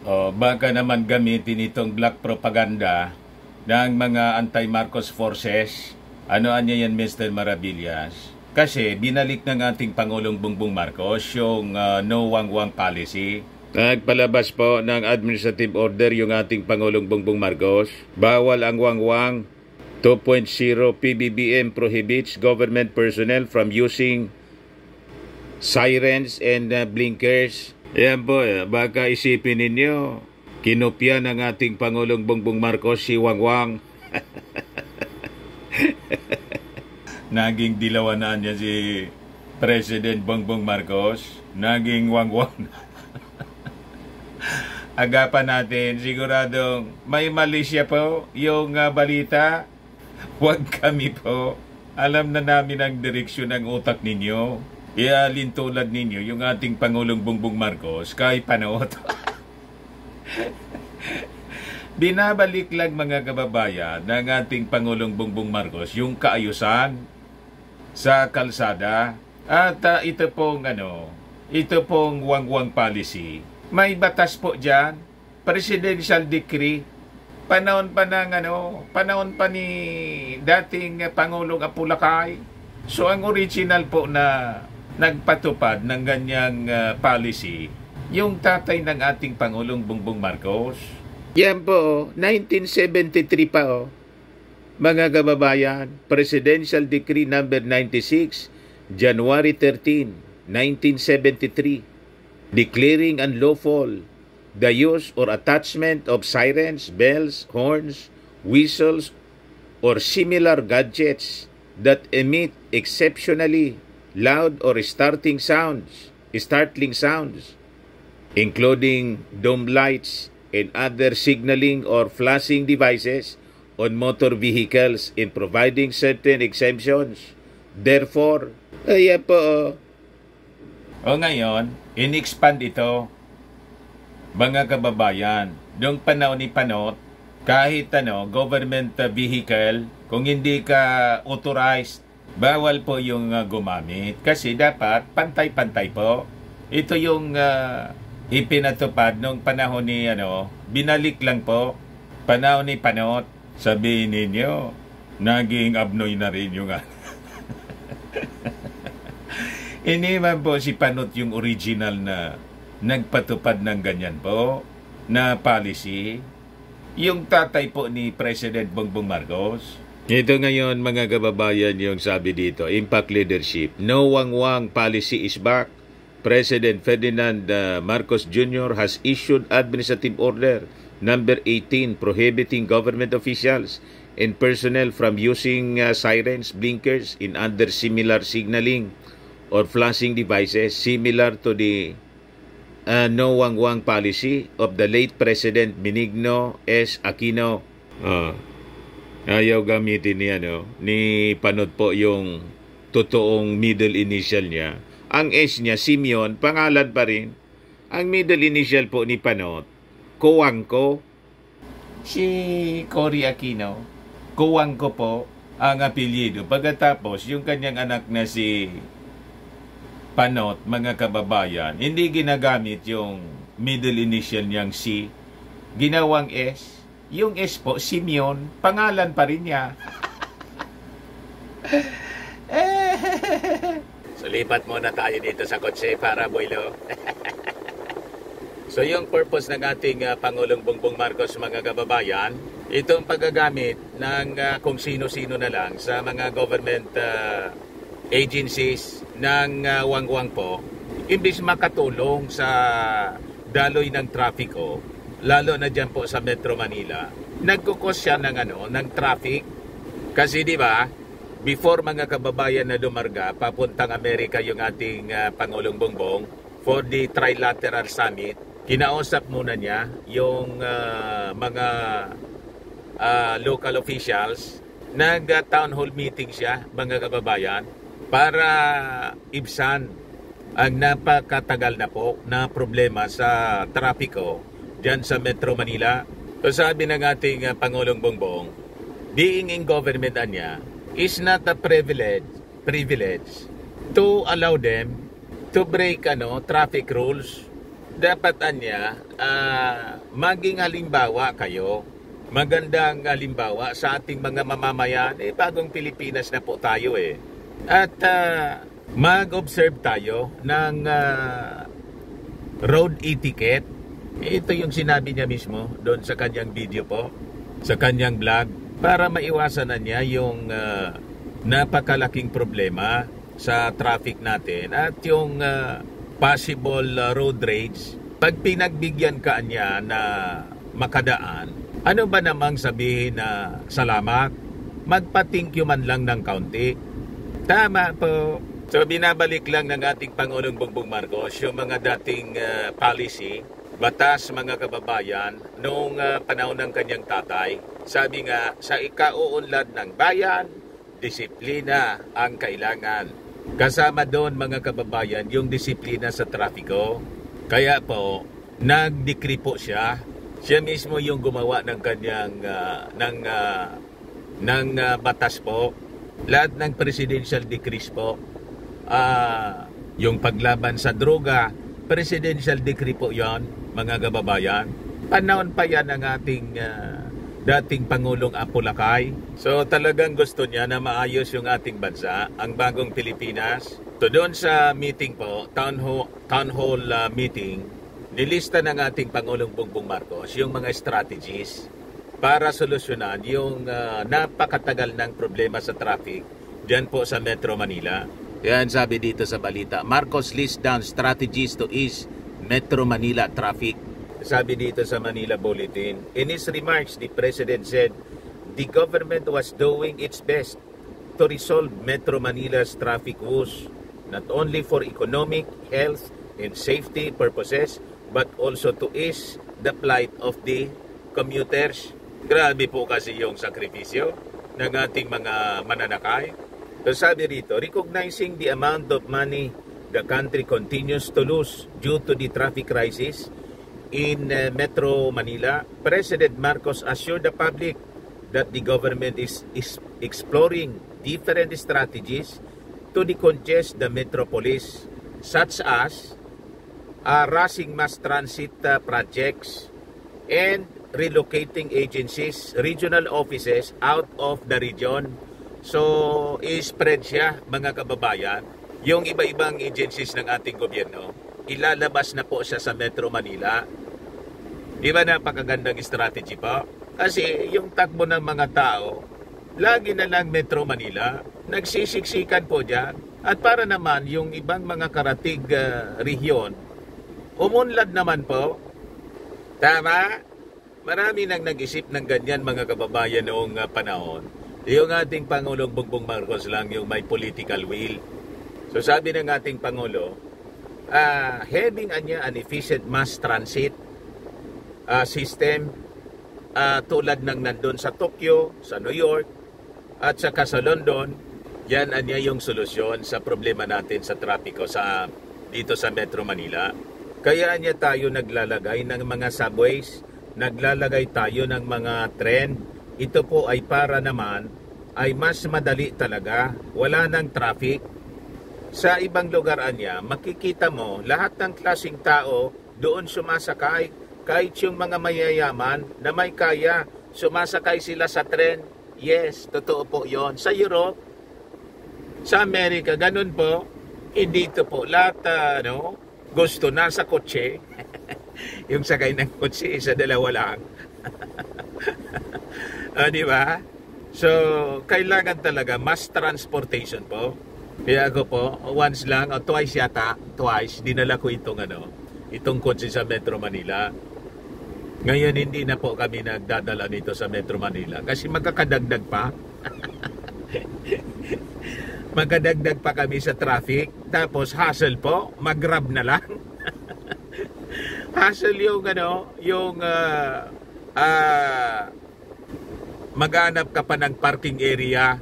O baka naman gamitin itong black propaganda ng mga anti-Marcos forces. Ano niya yan, Mr. Maravillas? Kasi binalik ng ating Pangulong Bongbong Marcos yung no wangwang policy. Nagpalabas po ng administrative order yung ating Pangulong Bongbong Marcos. Bawal ang wangwang. 2.0 PBBM prohibits government personnel from using sirens and blinkers. Yan po, baka isipin ninyo, kinopya ng ating Pangulong Bongbong Marcos si Wangwang. Naging dilawanan niya si President Bongbong Marcos. Naging Wangwang. Agapan natin, siguradong may mali siya po yung balita. Huwag kami po. Alam na namin ang direksyon ng utak ninyo. Ialin tulad ninyo yung ating Pangulong Bongbong Marcos kay Panot. Binabalik lang mga kababayan ng ating Pangulong Bongbong Marcos yung kaayusan sa kalsada. At ito pong wangwang policy. May batas po dyan, presidential decree, panahon pa ni dating Pangulong Apulacay. So ang original po na nagpatupad ng ganyang policy, yung tatay ng ating Pangulong Bongbong Marcos. Yan po, 1973 pa mga kababayan, Presidential Decree number 96, January 13, 1973. Declaring unlawful the use or attachment of sirens, bells, horns, whistles, or similar gadgets that emit exceptionally loud or startling sounds, including dome lights and other signaling or flashing devices on motor vehicles in providing certain exemptions. Therefore, ayan po. O ngayon, in-expand ito, mga kababayan, noong panahon ni Panot, kahit government vehicle, kung hindi ka authorized, bawal po yung gumamit. Kasi dapat pantay-pantay po. Ito yung ipinatupad noong panahon ni, binalik lang po, panahon ni Panot. Sabihin ninyo, naging abnoy na rin yung Hindi man po si Panot yung original na nagpatupad ng ganyan po na policy. Yung tatay po ni President Bongbong Marcos. Ito ngayon mga kababayan yung sabi dito, Impact Leadership. No wangwang policy is back. President Ferdinand Marcos Jr. has issued administrative order number 18 prohibiting government officials and personnel from using sirens, blinkers, and other similar signaling or flashing devices similar to the no wangwang policy of the late President Benigno S. Aquino. Ayaw gamitin niya, ni Panot po yung totoong middle initial niya. Ang S niya, Simeon, pangalan pa rin. Ang middle initial po ni Panot, Coangco. Si Cory Aquino, Coangco po ang apelyido. Pagkatapos, yung kanyang anak na si Panot, mga kababayan, hindi ginagamit yung middle initial niyang C. Ginawang S. Yung S po, Simeon, pangalan pa rin niya. So, lipat muna tayo dito sa kotse para boylo. So, yung purpose ng ating Pangulong Bongbong Marcos, mga kababayan, itong paggagamit ng kung sino-sino na lang sa mga government agencies ng wangwang po, imbis makatulong sa daloy ng trafiko, lalo na dyan po sa Metro Manila, nagkukos siya ng traffic. Kasi di ba, before mga kababayan na dumarga, papuntang Amerika yung ating Pangulong Bongbong for the Trilateral Summit, kinausap muna niya yung mga local officials. Nag-town hall meeting siya, mga kababayan, para ibsan ang napakatagal na po na problema sa trapiko dyan sa Metro Manila. So sabi ng ating Pangulong Bongbong, being in government niya is not a privilege to allow them to break traffic rules dapat anya maging halimbawa kayo. Magandang halimbawa sa ating mga mamamayan. Bagong Pilipinas na po tayo eh. At mag-observe tayo ng road etiquette. Ito yung sinabi niya mismo doon sa kanyang video po, sa kanyang vlog, para maiwasan na niya yung napakalaking problema sa traffic natin at yung possible road rage. Pag pinagbigyan ka niya na makadaan, ano ba namang sabihin na salamat? Magpa-thank you man lang ng kaunti. Tama po. So binabalik lang ng ating Pangulong Bongbong Marcos yung mga dating policy, batas mga kababayan noong panahon ng kanyang tatay. Sabi nga, sa ikauunlad ng bayan, disiplina ang kailangan. Kasama doon mga kababayan yung disiplina sa trapiko. Kaya po, nag-decree po siya. Siya mismo yung gumawa ng kanyang batas po. Lahat ng presidential decrees po. Yung paglaban sa droga, presidential decree po yon mga kababayan. Panahon pa yan ng ating dating Pangulong Apo Lakay. So talagang gusto niya na maayos yung ating bansa, ang bagong Pilipinas. So doon sa meeting po, town hall meeting, nilista ng ating Pangulong Bongbong Marcos yung mga strategies para solusyonan yung napakatagal ng problema sa traffic dyan po sa Metro Manila. Yan sabi dito sa balita, Marcos list down strategies to ease Metro Manila traffic. Sabi dito sa Manila Bulletin, in his remarks, the President said the government was doing its best to resolve Metro Manila's traffic woes, not only for economic, health, and safety purposes, but also to ease the plight of the commuters. Grabe po kasi yung sakripisyo ng ating mga mananakay. So sabi rito, recognizing the amount of money the country continues to lose due to the traffic crisis in Metro Manila, President Marcos assured the public that the government is exploring different strategies to decongest the metropolis, such as rushing mass transit projects and relocating agencies, regional offices out of the region. So, i-spread siya, mga kababayan, yung iba-ibang agencies ng ating gobyerno, ilalabas na po siya sa Metro Manila. Di ba napakagandang strategy po? Kasi yung takbo ng mga tao, lagi na lang Metro Manila, nagsisiksikan po dyan. At para naman yung ibang mga karatig rehiyon, umunlad naman po. Tama? Marami nang nag-isip ng ganyan mga kababayan noong panahon. Yung ating Pangulong Bongbong Marcos lang yung may political will. So sabi ng ating Pangulo, having an efficient mass transit system tulad ng nandun sa Tokyo, sa New York, at saka sa London, yan anya yung solusyon sa problema natin sa trapiko dito sa Metro Manila. Kaya anya tayo naglalagay ng mga subways, naglalagay tayo ng mga tren. Ito po ay para naman ay mas madali talaga, wala ng traffic. Sa ibang lugar anya, makikita mo lahat ng klaseng tao doon sumasakay. Kahit yung mga mayayaman na may kaya, sumasakay sila sa tren. Yes, totoo po yon. Sa Europe, sa Amerika, ganun po. Dito po, lahat gusto na sa kotse. Yung sakay ng kotse, isa dalawa lang. Di ba? So, kailangan talaga mass transportation po. Kaya ako po, once lang, o twice yata, dinala ko itong kotse sa Metro Manila. Ngayon, hindi na po kami nagdadala nito sa Metro Manila kasi magkakadagdag pa. Magkadagdag pa kami sa traffic. Tapos, hassle po, mag-grab na lang. Hassle yung, maghanap ka pa ng parking area.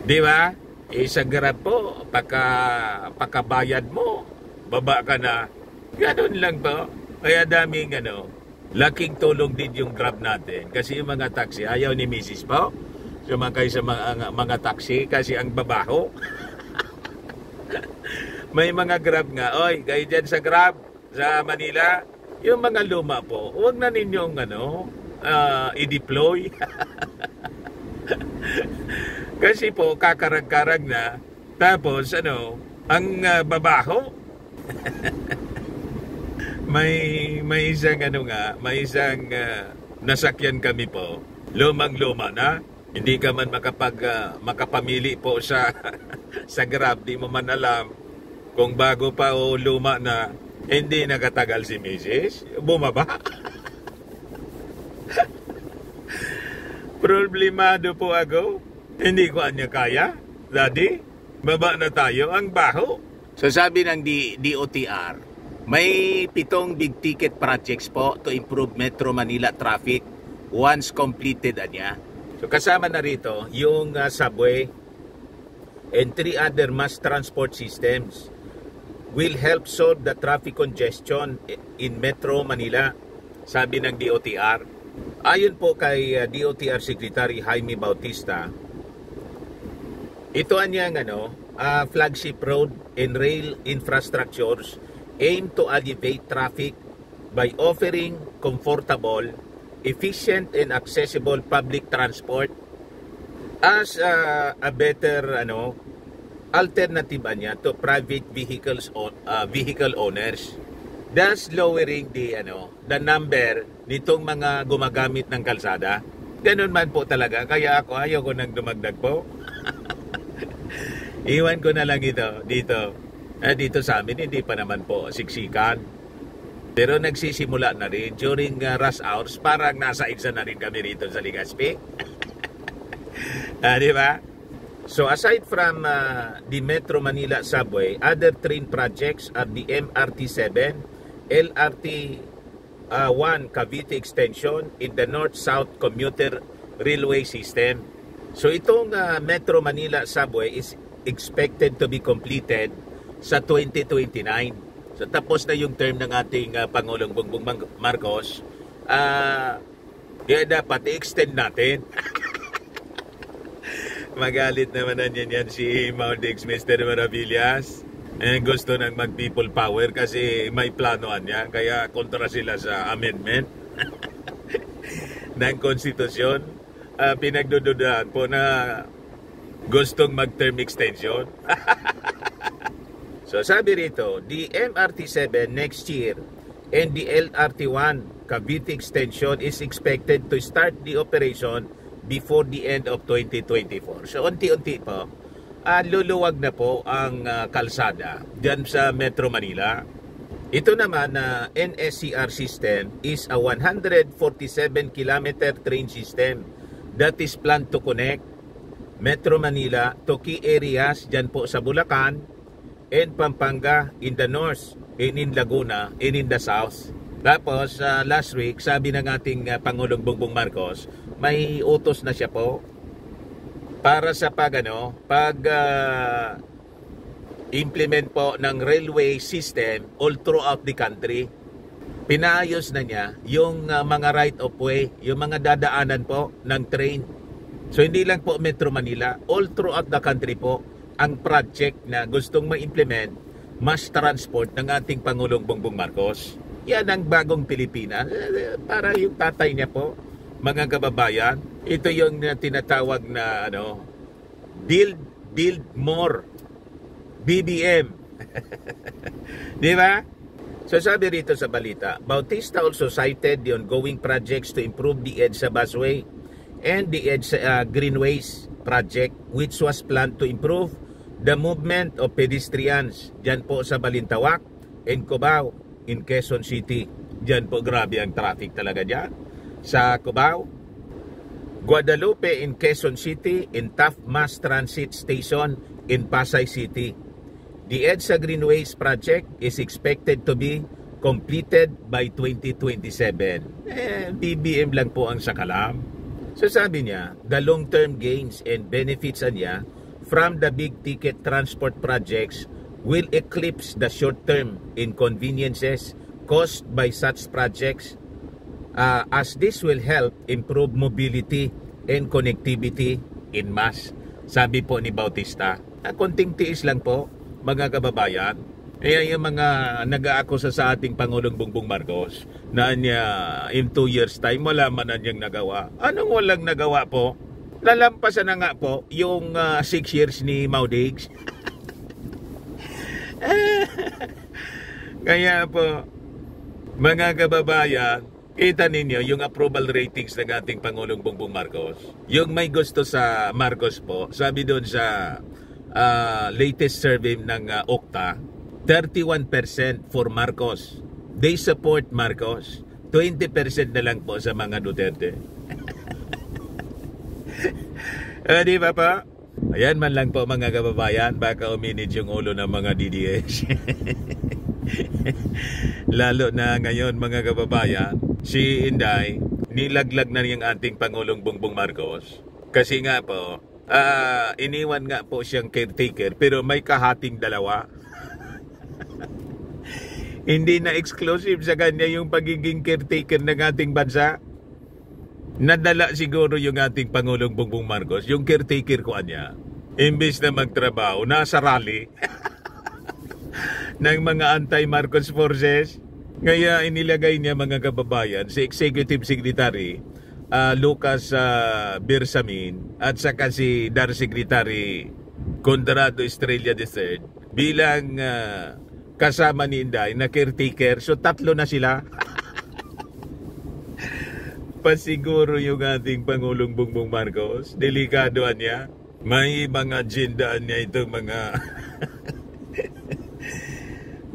Di ba? Sa grab po, pagkabayad mo, baba ka na. Ganun lang po. Kaya daming laking tulong din yung grab natin. Kasi yung mga taxi, ayaw ni Mrs. po. Sumakay sa mga taxi kasi ang babaho. May mga grab nga, oy, kayo dyan sa grab, sa Manila, yung mga luma po, huwag na ninyong i-deploy. Kasi po, kakarag-karag na. Tapos, ang babaho. may isang may isang nasakyan kami po. Lumang-luma na. Hindi ka man makapamili po sa sa Grab. Di mo man alam kung bago pa o luma na. Hindi nakatagal si Mrs. Bumaba. Problemado po ako. Hindi ko anya kaya. Daddy, baba na tayo. Ang baho. So sabi ng DOTR, may 7 big ticket projects po to improve Metro Manila traffic once completed anya. So kasama na rito yung subway and 3 other mass transport systems will help solve the traffic congestion in Metro Manila, sabi ng DOTR. Ayon po kay DOTR Secretary Jaime Bautista, ito anyang flagship road and rail infrastructures aim to alleviate traffic by offering comfortable, efficient and accessible public transport as a better alternative niya to private vehicle owners, thus lowering the number nitong mga gumagamit ng kalsada. Ganun man po talaga, kaya ako ayoko nang dumagdag po. Iwan ko na lang ito dito sa amin, hindi pa naman po siksikan, pero nagsisimula na rin during rush hours. Parang nasa EDSA na rin kami rito sa Legazpi. Di ba? So aside from the Metro Manila subway, other train projects are the MRT-7, LRT-1 Cavite extension in the North-South commuter railway system. So itong Metro Manila subway is expected to be completed sa 2029. So tapos na yung term ng ating Pangulong Bongbong Marcos. Dapat i-extend natin. Magalit naman yan si Mount X, Mr. Maravillas. Gusto nang mag-people power kasi may planoan niya. Kaya kontra sila sa amendment ng konstitusyon. Pinagdududahan po na gustong mag-term extension. So sabi rito, the MRT-7 next year and the LRT-1 Cavite extension is expected to start the operation before the end of 2024. So unti-unti po, luluwag na po ang kalsada dyan sa Metro Manila. Ito naman na NSCR system is a 147-kilometer train system that is planned to connect Metro Manila to key areas dyan po sa Bulacan and Pampanga in the north, and in Laguna, and in the south. Tapos last week, sabi ng ating Pangulong Bongbong Marcos, may utos na siya po para sa implement po ng railway system all throughout the country. Pinaayos na niya yung mga right of way, yung mga dadaanan po ng train. So hindi lang po Metro Manila, all throughout the country po ang project na gustong ma-implement mass transport ng ating Pangulong Bongbong Marcos. Yan ang bagong Pilipinas. Para yung tatay niya po, mga kababayan, ito yung tinatawag na build more, BBM. Di ba? So sabi rito sa balita, Bautista also cited the ongoing projects to improve the EDSA busway and the EDSA Greenways project, which was planned to improve the movement of pedestrians dyan po sa Balintawak and Cubao in Quezon City. Dyan po grabe ang traffic talaga dyan. Sa Cubao, Guadalupe in Quezon City, in Taft Mass Transit Station in Pasay City. The EDSA Greenways project is expected to be completed by 2027. BBM lang po ang sakalam. So sabi niya, the long-term gains and benefits niya from the big ticket transport projects will eclipse the short-term inconveniences caused by such projects, as this will help improve mobility and connectivity in mass. Sabi po ni Bautista, konting tiis lang po mga kababayan. Yung mga nag-aakusa sa ating Pangulong Bongbong Marcos na niya in 2 years time wala man na niyang nagawa. Anong walang nagawa po? Lalampasan na nga po yung 6 years ni Maudigs. Kaya po, mga kababayan, kita ninyo yung approval ratings ng ating Pangulong Bongbong Marcos. Yung may gusto sa Marcos po, sabi doon sa latest survey ng Okta, 31% for Marcos. They support Marcos. 20% na lang po sa mga Duterte. Di ba pa? Ayan man lang po mga kababayan, baka uminit yung ulo ng mga DDS. Lalo na ngayon mga kababayan, si Inday, nilaglag na yung ating Pangulong Bongbong Marcos. Kasi nga po, iniwan nga po siyang caretaker pero may kahating dalawa. Hindi na exclusive sa kanya yung pagiging caretaker ng ating bansa. Nadala siguro yung ating Pangulong Bongbong Marcos, yung caretaker ko niya. Imbis na magtrabaho, nasa rally ng mga anti-Marcos forces. Kaya inilagay niya mga kababayan si Executive Secretary Lucas Bersamin at saka si Dar Secretary Conrado Estrella III bilang kasama ni Inday na caretaker. So 3 na sila. Pasiguro yung ating Pangulong Bongbong Marcos, delikado niya. May mga agendaan niya ito mga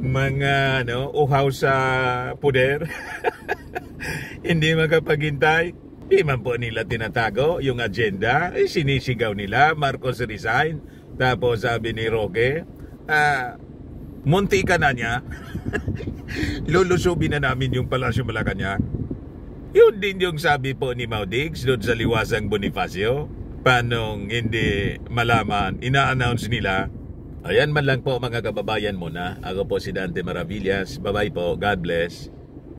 mga uhaw sa puder. Hindi makapaghintay. Di man po nila tinatago yung agenda. Sinisigaw nila, Marcos resign. Tapos sabi ni Roque, munti ka na niya. Lulusubin na namin yung Palasyo Malacanang. Yun din yung sabi po ni Maudigs doon sa Liwasang Bonifacio. Panong hindi malaman, ina-announce nila. Ayan man lang po mga kababayan muna. Ako po si Dante Maravillas. Bye-bye po. God bless.